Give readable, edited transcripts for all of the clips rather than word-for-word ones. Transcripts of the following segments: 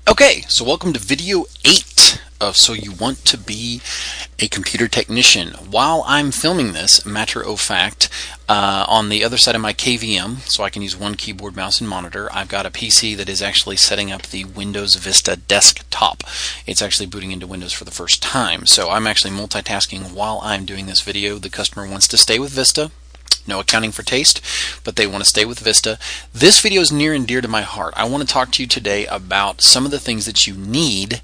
Okay, so welcome to video 8 of So You Want to Be a Computer Technician. While I'm filming this, matter of fact, on the other side of my KVM, so I can use one keyboard, mouse, and monitor, I've got a PC that is actually setting up the Windows Vista desktop. It's actually booting into Windows for the first time, so I'm actually multitasking while I'm doing this video. The customer wants to stay with Vista. No accounting for taste, but they want to stay with Vista. This video is near and dear to my heart. I want to talk to you today about some of the things that you need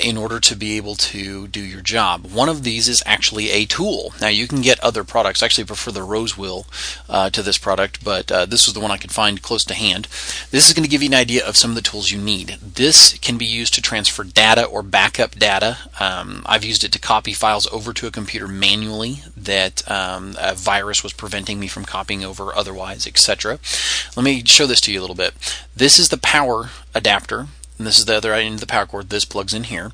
in order to be able to do your job. One of these is actually a tool. Now you can get other products. I actually prefer the Rose Wheel to this product, but this was the one I could find close to hand. This is going to give you an idea of some of the tools you need. This can be used to transfer data or backup data. I've used it to copy files over to a computer manually that a virus was preventing me from copying over otherwise, etc. Let me show this to you a little bit. This is the power adapter. And this is the other end of the power cord. This plugs in here.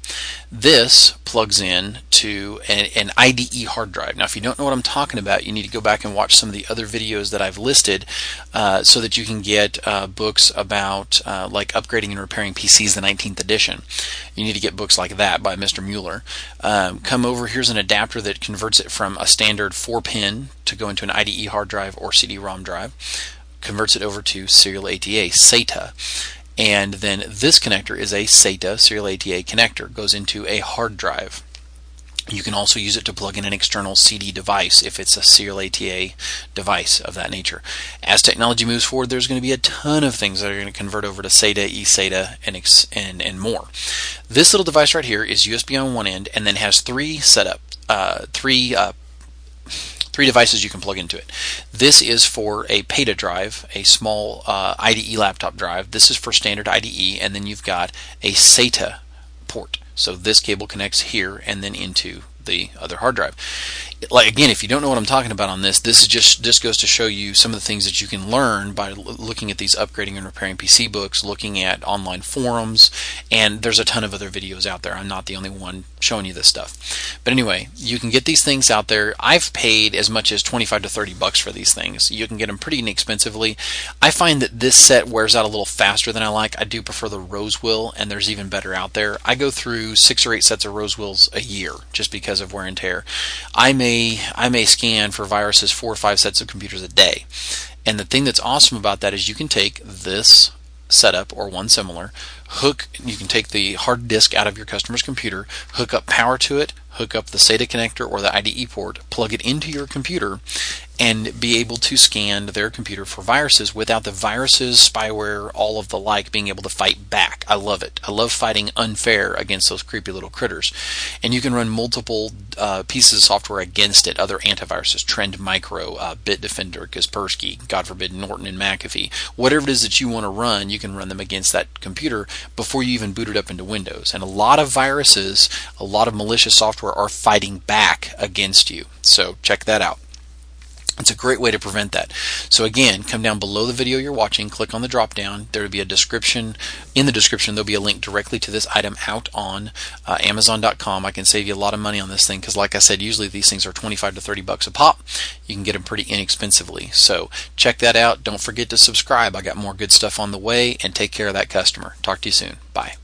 This plugs in to an IDE hard drive. Now, if you don't know what I'm talking about, you need to go back and watch some of the other videos that I've listed so that you can get books about like upgrading and repairing PCs, the 19th edition. You need to get books like that by Mr. Mueller. Come over, here's an adapter that converts it from a standard 4-pin to go into an IDE hard drive or CD-ROM drive. Converts it over to serial ATA, SATA. And then this connector is a SATA, serial ATA connector, goes into a hard drive. You can also use it to plug in an external CD device if it's a serial ATA device of that nature. As technology moves forward, there's going to be a ton of things that are going to convert over to SATA, eSATA, and more. This little device right here is USB on one end and then has three devices you can plug into it. This is for a PATA drive, a small IDE laptop drive. This is for standard IDE, and then you've got a SATA port. So this cable connects here and then into the other hard drive. Like, again, if you don't know what I'm talking about on this, this goes to show you some of the things that you can learn by looking at these upgrading and repairing PC books, looking at online forums, and there's a ton of other videos out there. I'm not the only one showing you this stuff. But anyway, you can get these things out there. I've paid as much as 25 to 30 bucks for these things. You can get them pretty inexpensively. I find that this set wears out a little faster than I like. I do prefer the Rose Wheel, and there's even better out there. I go through 6 or 8 sets of Rose Wheels a year just because of wear and tear. I may scan for viruses 4 or 5 sets of computers a day. And the thing that's awesome about that is you can take this setup or one similar, you can take the hard disk out of your customer's computer, hook up power to it, hook up the SATA connector or the IDE port, plug it into your computer, and be able to scan their computer for viruses without the viruses, spyware, all of the like being able to fight back. I love it. I love fighting unfair against those creepy little critters. And you can run multiple pieces of software against it, other antiviruses, Trend Micro, Bitdefender, Kaspersky, God forbid Norton and McAfee. Whatever it is that you want to run, you can run them against that computer before you even boot it up into Windows. And a lot of viruses, a lot of malicious software are fighting back against you. So check that out. It's a great way to prevent that. So again, come down below the video you're watching, click on the drop down. There will be a description. In the description, there'll be a link directly to this item out on Amazon.com. I can save you a lot of money on this thing because, like I said, usually these things are 25 to 30 bucks a pop. You can get them pretty inexpensively. So check that out. Don't forget to subscribe. I got more good stuff on the way, and take care of that customer. Talk to you soon. Bye.